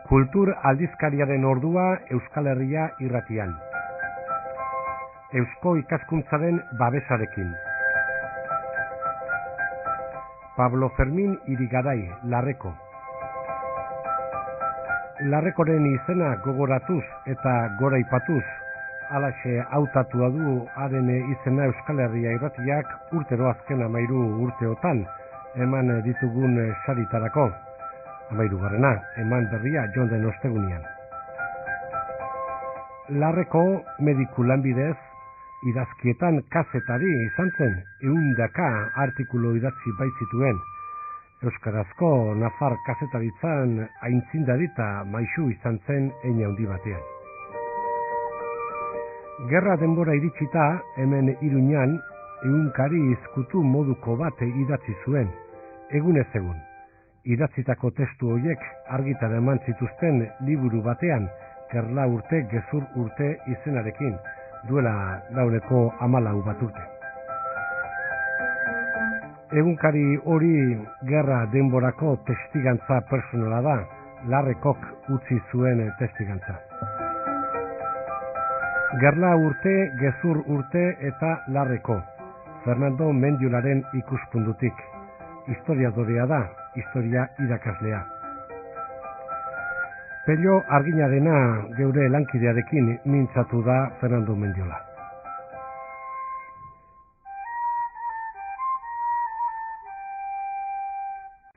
Kultur aldizkariaren ordua Euskal Herria irratian. Eusko ikaskuntzaren babesarekin. Pablo Fermin Irigaray, Larreko. Larrekoren izena gogoratuz eta goraipatuz, halaxe hautatua du haren izena Euskal Herria irratiak urtero azken 13 urteotan eman ditugun saritarako. 13. eman berria joan den ostegunian. Larreko mediku lanbidez idazkietan kazetari izan zen, 100 artikulu idatzi baitzituen. Euskarazko nafar kazetaritzan aintzindari eta maixu izan zen hein handi batean. Gerra denbora iritsita, hemen Iruñan, egunkari izkutu moduko bat idatzi zuen, egunez egun. Idatzitako testu horiek argitan eman zituzten liburu batean, Gerla urte, gezur urte izenarekin, duela dauneko 14 bat urte. Egunkari hori gerra denborako testigantza personala da, Larrekok utzi zuen testigantza. Gerla urte, gezur urte eta Larreko, Fernando Mendiolaren ikuspuntutik. Historiadorea da, historia irakaslea. Pello Arginarena geure lankidearekin mintzatu da Fernando Mendiola.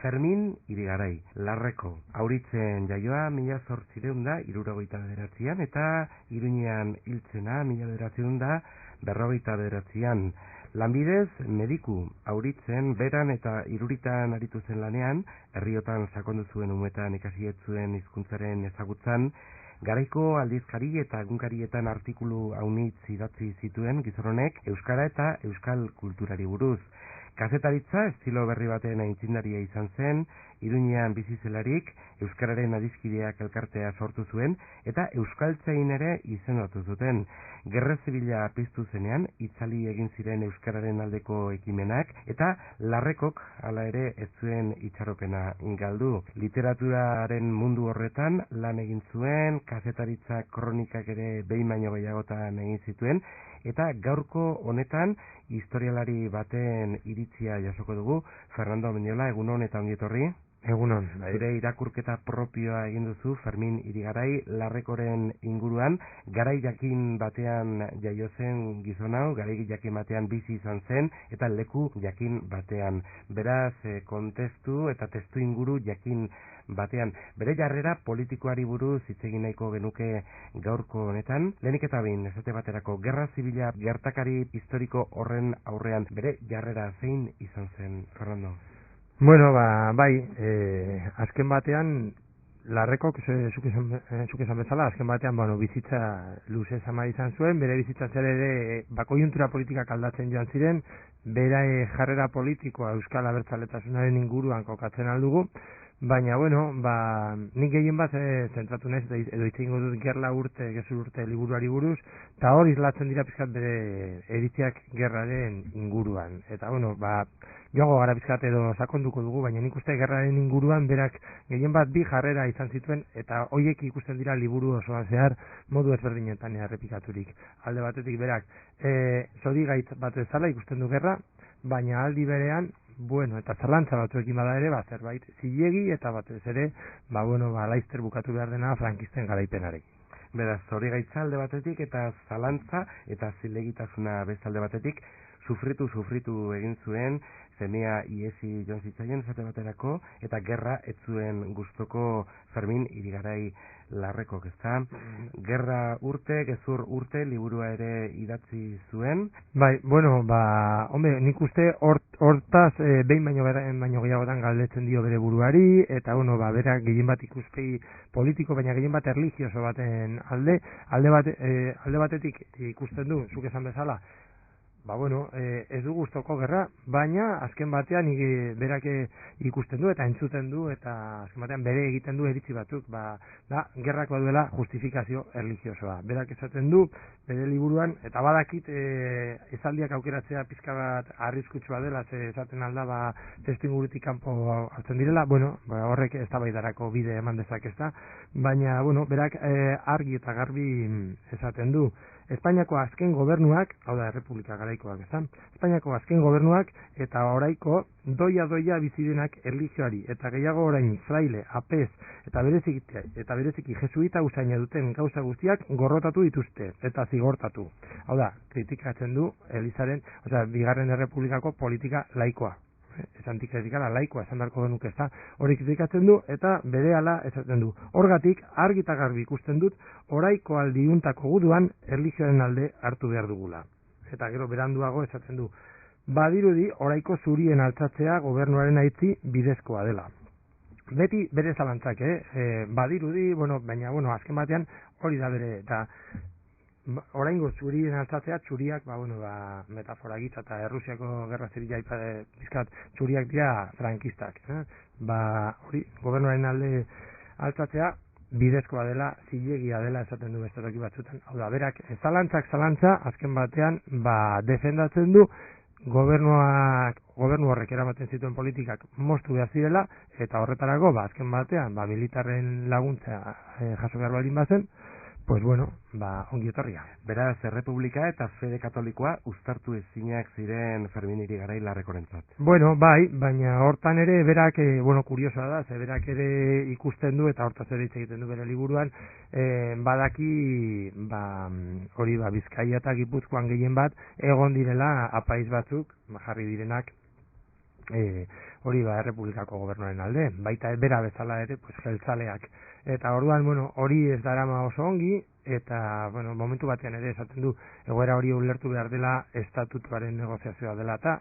Fermin Irigaray, Larreko, Auritzen jaioa 1879 eta Iruñean hiltzena 1949. Lanbidez, mediku, Auritzen, beran eta Iruritan aritu zen lanean, herriotan sakondu zuen umetan ikasi ez zuen hizkuntzaren ezagutzan, garaiko aldizkari eta egunkarietan artikulu haunitz idatzi zituen gizon honek euskara eta euskal kulturari buruz. Kazetaritza estilo berri baten aitzindaria izan zen, Iruñean bizi zelarik euskararen adiskideak elkartea sortu zuen eta euskaltzain ere izendatu zuten. Gerra zibila piztu zenean itzali egin ziren euskararen aldeko ekimenak eta Larrekok hala ere ez zuen itxaropena galdu. Literaturaren mundu horretan lan egin zuen, kazetaritza kronikak ere behin baino gehiagotan egin zituen eta gaurko honetan historialari baten iritzia jasoko dugu. Fernando Mendiola, egunon eta ongi etorri. Egunon. Zure irakurketa propioa egin duzu Fermin Irigaray Larrekoren inguruan, garai jakin batean jaio zen gizon hau, garai jakin batean bizi izan zen eta leku jakin batean. Beraz, kontestu eta testu inguru jakin batean. Bere jarrera politikoari buruz hitz egin nahiko genuke gaurko honetan. Lehenik eta behin, esate baterako, gerra zibila gertakari historiko horren aurrean bere jarrera zein izan zen, Fernando? Bueno, bai, azken batean, Larrekok, zuk esan bezala, azken batean, bizitza luze zama izan zuen, bere bizitza zer ere, koiuntura politikak aldatzen joan ziren, bere jarrera politikoa Euskal Abertzaletasunaren inguruan kokatzen aldugu, baina, nik gehien bat zentratu naiz, edo hitz egingo dut gerla urte, gezur urte liburuari buruz, eta hor islatzen dira pizkat bere eritziak gerraren inguruan. Eta, joango gara pizkat edo sakonduko dugu, baina nik uste gerraren inguruan berak gehien bat bi jarrera izan zituen, eta hoiek ikusten dira liburu osoan zehar modu ezberdinetan errepikaturik. Alde batetik berak, zorigaitz bat bezala ikusten du gerra, baina aldi berean, eta zalantza batzuekin bada ere, zerbait zilegi eta batez ere, laizter bukatu behar dena frankisten garaipenarekin. Beraz, zorigaitza alde batetik eta zalantza eta zilegitasuna bezalde batetik, sufritu egin zuen, semea iesi joan zitzaien esate baterako, eta gerra ez zuen gustoko Fermin Irigaray Larrekok, ezta? Gerra urte, gezur urte, liburua ere idatzi zuen. Bai, nik uste hortaz behin baino gehiagotan galdetzen dio bere buruari, eta berak gehien bat ikuspegi politiko, baina gehien bat erlijioso baten alde batetik ikusten du, zuk esan bezala, ez du gustoko gerra, baina azken batean berak ikusten du eta entzuten du eta azken batean bere egiten du iritzi batzuk, da gerrak baduela justifikazio erlijiosoa. Berak esaten du bere liburuan, eta badakit esaldiak aukeratzea pizka bat arriskutsua dela, ze esaten alda testuingurutik kanpo hartzen direla, horrek eztabaidarako bide eman dezake, ezta? Baina, berak argi eta garbi esaten du. Espainiako azken gobernuak, hau da Errepublika garaikoak, ezta? Espainiako azken gobernuak eta oraiko doia bizidenak erlijioari eta gehiago orain fraile, apez eta bereziki jesuita usaina duten gauza guztiak gorrotatu dituzte eta zigortatu. Hau da, kritikatzen du Elizaren, bigarren Errepublikako politika laikoa. Esantik kritikala laikoa esan beharko genuke, ezta? Hori kritikatzen du eta berehala esaten du. Horgatik argi eta garbi ikusten dut oraiko aldiuntako guduan erlijioaren alde hartu behar dugula. Eta gero beranduago esaten du. Badirudi oraiko zurien altzatzea gobernuaren aitzi bidezkoa dela. Beti bere zalantzak, badirudi, baina azken batean hori da bere, eta oraingo zurien altzatzea, txuriak, metafora gitza eta Errusiako gerra zibila pizkat txuriak dira frankistak. Hori, gobernuaren alde altzatzea bidezkoa dela, zilegia dela esaten du beste toki batzutan. Hau da, berak zalantza, azken batean, defendatzen du gobernu horrek eramaten zituen politikak moztu behar zirela, eta horretarako, azken batean, militarren laguntza jaso behar baldin bazen, ongi etorria. Beraz, Errepublika eta Fede Katolikoa uztartu ezinak ziren Fermin Irigaray Larrekorentzat. Bai, baina hortan ere berak, kuriosoa da, ze berak ere ikusten du, eta hortaz ere hitz egiten du bere liburuan, badaki, hori Bizkaia eta Gipuzkoan gehien bat, egon direla apaiz batzuk, jarri direnak, hori Errepublikako gobernuaren alde, baita bera bezala ere, jeltzaleak. Eta orduan, hori ez darama oso ongi, eta, momentu batean ere esaten du, egoera hori ulertu behar dela estatutuaren negoziazioa dela, eta,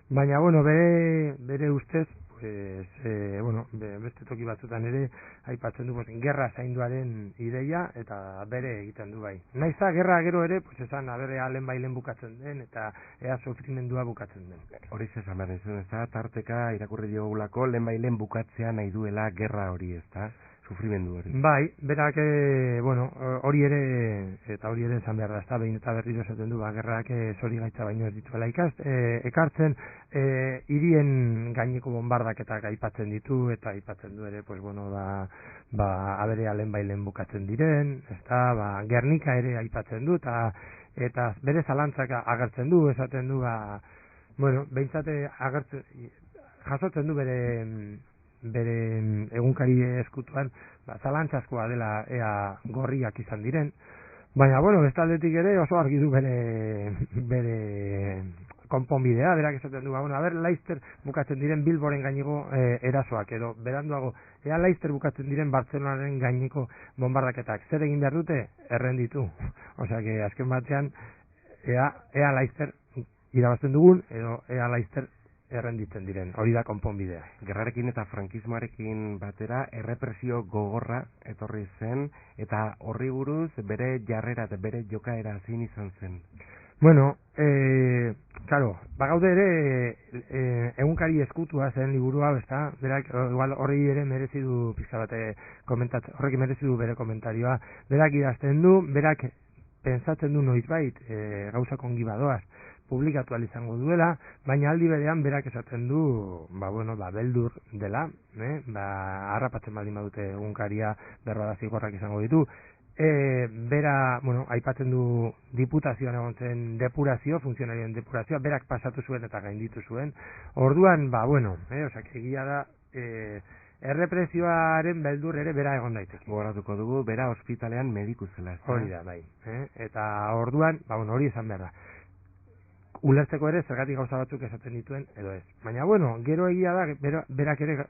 baina, bere ustez, beste toki batzutan ere, aipatzen du, gerra zainduaren ideia, eta bere egiten du bai. Naiza, gerra gero ere, esan, ea lehen bukatzen den, eta ea sofrimendua bukatzen den. Hori zesan behar izan, ez da, tarteka irakurri diogulako, lehen bukatzea nahi duela gerra hori, ez da? Sufrimendu hori. Bai, berak, hori ere, eta hori ere esan behar da, ez da, behin eta berriro esaten du, gerrak zori gaitza baino ez dituela ekartzen, hirien gaineko bombardaketak aipatzen ditu, eta aipatzen du ere, aberea lehen bukatzen diren, ez da, Gernika ere aipatzen du, eta bere zalantzak agertzen du, esaten du, behintzate agertzen, jasotzen du bere egunkari eskutuan, zalantzazkoa dela ea gorriak izan diren, baina, bestaldetik ere oso argi du bere konponbidea, berak esaten du, Laster bukatzen diren Bilboren gaineko erasoak, edo beranduago, ea Laster bukatzen diren Bartzelonaren gaineko bombardaketak, zer egin behar dute? Errenditu. Osea, azken batean, ea Laster irabazten dugun, edo ea Laster errenditzen diren, hori da konponbidea. Gerrarekin eta frankismoarekin batera errepresio gogorra etorri zen, eta horri buruz bere jarrera eta bere jokaera zein izan zen. Bagaude ere egunkari eskutua zen liburua, ezta? Berak horri ere merezi du pizka bat horrek merezi du bere komentarioa. Berak idazten du, berak pentsatzen du noizbait gauzak ongi badoaz, publikatu izango duela, baina aldi berean berak esaten du, beldur dela, harrapatzen baldin badute egunkaria berroda zigorrak izango ditu. Bera, aipatzen du diputazioan egon zen depurazio, funtzionarien depurazioa, berak pasatu zuen eta gainditu zuen. Orduan, egia da, errepresioaren beldur ere bera egon daiteke. Gogoratuko dugu, bera ospitalean mediku zela. Hori da, bai. Eta orduan, hori esan behar da. Ulertzeko ere zergatik gauza batzuk esaten dituen edo ez. Baina, gero egia da, berak ere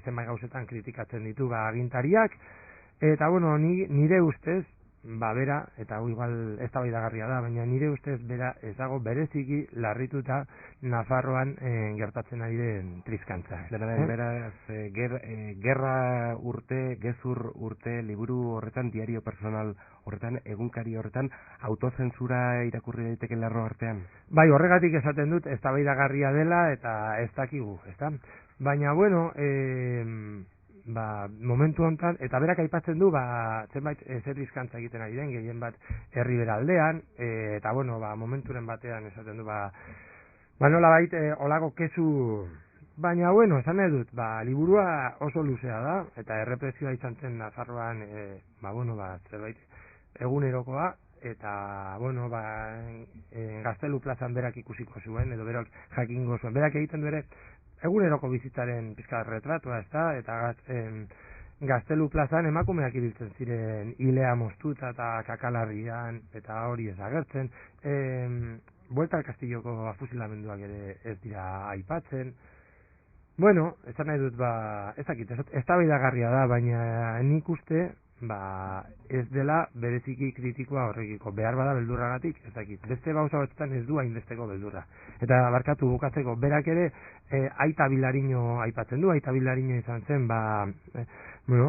zenbait gauzetan kritikatzen ditu agintariak, eta, nire ustez, bera, eta hau igual eztabaidagarria da, baina nire ustez bera ez dago bereziki larrituta Nafarroan gertatzen ari den trizkantza. Beraz, gerra urte, gezur urte, liburu horretan, diario personal horretan, egunkari horretan, autozentzura irakurri daiteke lerro artean? Bai, horregatik esaten dut eztabaidagarria dela eta ez dakigu, ezta? Baina, bueno, momentu honetan, eta berak aipatzen du, zenbait zer dizkantza egiten ari den, gehien bat herri beraldean, eta bueno, momenturen batean esaten du, nola bait, olako kezu, baina bueno, esan nahi dut, liburua oso luzea da, eta errepresioa izan zen Nafarroan, zerbait egunerokoa, eta bueno, Gaztelu plazan berak ikusiko zuen, edo berak jakingo zuen, berak egiten du ere, eguneroko bizitzaren pizka retratua, ezta, eta Gaztelu plazan emakumeak ibiltzen ziren ilea moztuta eta kakalarrian, eta hori ez agertzen. Buelta al Castilloko afusilamenduak ere ez dira aipatzen. Bueno, esan nahi dut, eztabaidagarria da, baina nik uste, ez dela bereziki kritikoa horrekiko. Behar bada beldurragatik, ez dakit. Beste gauza batzutan ez du hainbesteko beldurra. Eta barkatu bukatzeko, berak ere Aita Bilariño aipatzen du. Aita Bilariño izan zen,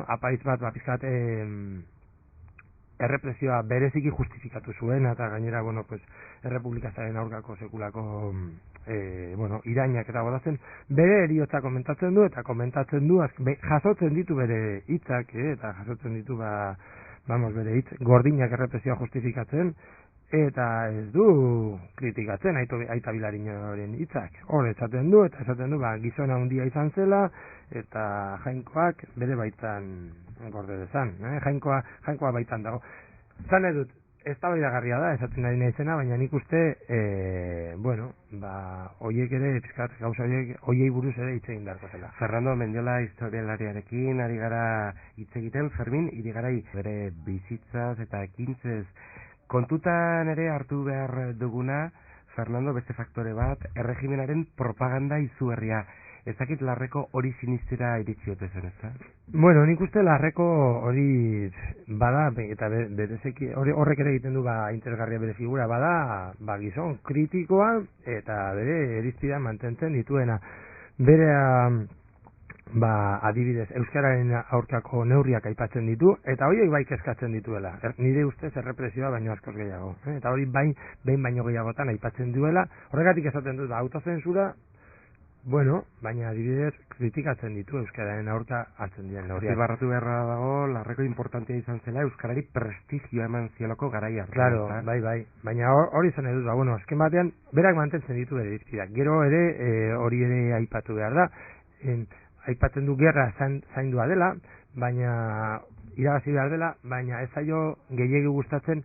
apaiz bat, pizkat, errepresioa bereziki justifikatu zuen, eta gainera, errepublikazaren aurkako sekulako irainak eta bodazen, bere eriotza komentatzen du, eta komentatzen du, jasotzen ditu bere hitzak, eta jasotzen ditu, bere hitz, gordinak errepresioa justifikatzen, eta ez du kritikatzen Aita Bilariñoren hitzak. Hor esaten du, gizona handia izan zela, eta Jainkoak bere baitan gorde dezan. Jainkoa baitan dago. Zan edut, eztabaidagarria da, esaten ari naizena, baina nik uste, hoiek ere, pizkat, gauza hoiei buruz ere hitz egin beharko zela. Fernando Mendiola historialariarekin ari gara hitz egiten, Fermin, irigarai bere bizitzaz eta ekintzez kontutan ere hartu behar duguna, Fernando, beste faktore bat, erregimenaren propaganda izugarria. Ezakit Larreko hori sinistera iritsi ote zen, ezta? Bueno, nik uste Larreko hori bada, eta horrek ere egiten du interesgarria bere figura, bada gizon kritikoa eta bere irizpidea mantentzen dituena. Bere adibidez, euskararen aurkako neurriak aipatzen ditu, eta horiek bai kezkatzen dituela. Nire ustez errepresioa baino askoz gehiago. Eta hori behin baino gehiagotan aipatzen duela. Horregatik esaten dut, autozensura, baina adibidez kritikatzen ditu euskararen aurka hartzen diren neurriak. Zibarratu beharra dago, Larreko importantea izan zela, euskarari prestigioa eman ziolako garaia. Claro, bai. Baina hori izan edut, azken batean, berak mantentzen ditu bere irizpideak. Gero ere, hori ere aipatu behar da. Aipatzen du gerra zaindua dela, baina irabazi behar dela, baina ez zaio gehiegi gustatzen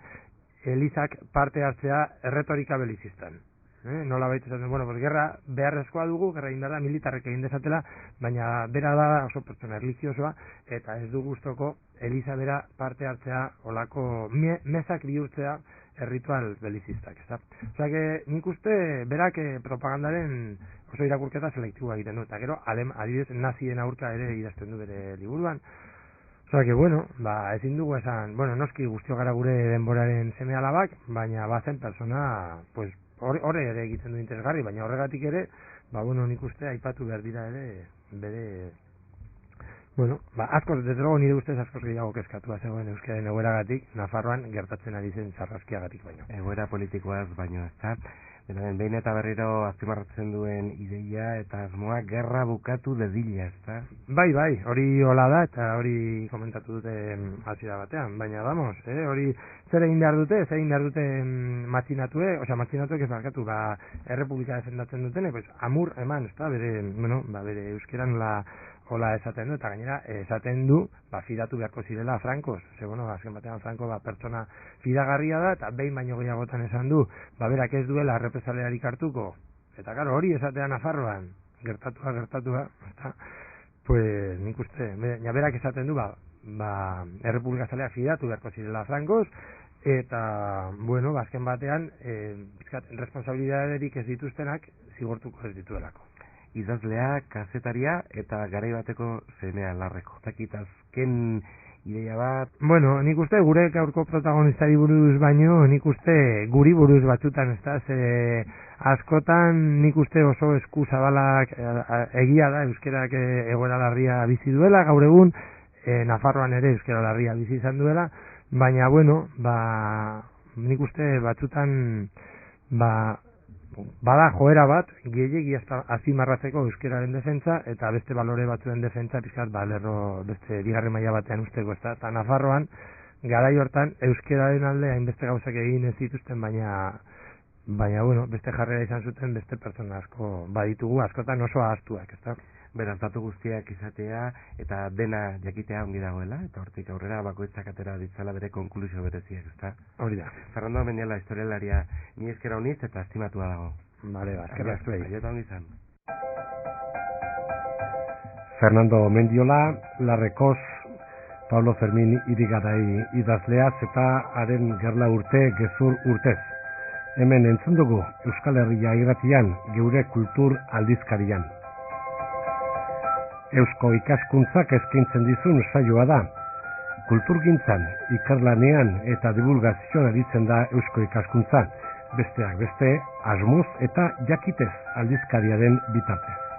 Elizak parte hartzea erretorika belizistan. Nola baita esaten, gerra beharrezkoa dugu, gerra egin behar da, militarrek egin dezatela, baina bera da oso pertsona erlijiosoa, eta ez du gustoko Eliza bera parte hartzea olako mesak bihurtzea erritual belizistak, ezta? Osea, nik uste berak propagandaren oso irakurketa selektiboa egiten du, eta gero, adibidez, nazien aurka ere idazten du bere liburuan. Osea, ezin dugu esan, noski guztio gara gure denboraren seme alabak, baina bazen persona, horre ere egiten du interesgarri, baina horregatik ere, nik uste aipatu behar dira ere, bere, askoz, desde logo nire ustez askoz gehiago kezkatua zegoen euskaren egoeragatik, Nafarroan gertatzen ari zen sarraskiagatik baino. Egoera politikoaz baino, ezta? Behin eta berriro azpimarratzen duen ideia eta asmoa gerra bukatu dedila, ezta? Bai, hori hola da eta hori komentatu dute hasiera batean, baina hori zer egin behar dute matxinatuek ez barkatu, errepublika defendatzen dutene, amur eman, ezta, bere euskeran hola esaten du, eta gainera esaten du, fidatu beharko zirela Frankoz. Azken batean Franko pertsona fidagarria da, eta behin baino gehiagotan esan du, berak ez duela errepresaliarik hartuko. Eta karo, hori esatea Nafarroan, gertatua, eta, nik uste, berak esaten du, errepublikazalea fidatu beharko zirela Frankoz, eta, azken batean, responsabilidaderik ez dituztenak zigortuko ez dituelako. idazlea, kazetaria eta garai bateko semea Larreko. Zakit azken ideia bat... Bueno, nik uste gure gaurko protagonistari buruz baino, nik uste guri buruz batzutan, ez da, askotan nik uste oso esku zabalak egia da, euskerak egoera larria bizi duela, gaur egun, Nafarroan ere euskera larria bizi izan duela, baina, bueno, nik uste batzutan, bada joera bat, gehiegi azimarratzeko euskeraren defentsa eta beste balore batzuen defentsa pizkat lerro beste bigarren maila batean usteko, ezta? Ta Nafarroan garai hortan euskeraren alde hainbeste gauzak egin ez dituzten, baina bueno, beste jarrera izan zuten beste pertsona asko baditugu, askotan oso ahaztuak, ezta? Beraz, datu guztiak izatea eta dena jakitea ongi dagoela, eta hortik aurrera bakoitzak atera ditzala bere konklusio bereziak, ezta? Hori da. Fernando Mendiola, historialaria, ni eskera honitz eta estimatua dago. Vale, eskerrak zuei. Aiota ongi izan. Fernando Mendiola, Larrekoz, Pablo Fermin Irigarai idazleaz eta haren gerla urte gezur urtez. Hemen entzun dugu Euskal Herria irratian, geure kultur aldizkarian. Eusko ikaskuntzak eskaintzen dizun saioa da. Kulturgintzan, ikerlanean eta divulgazioan aritzen da Eusko ikaskuntza, besteak beste, asmoz eta jakitez aldizkariaren bitartez.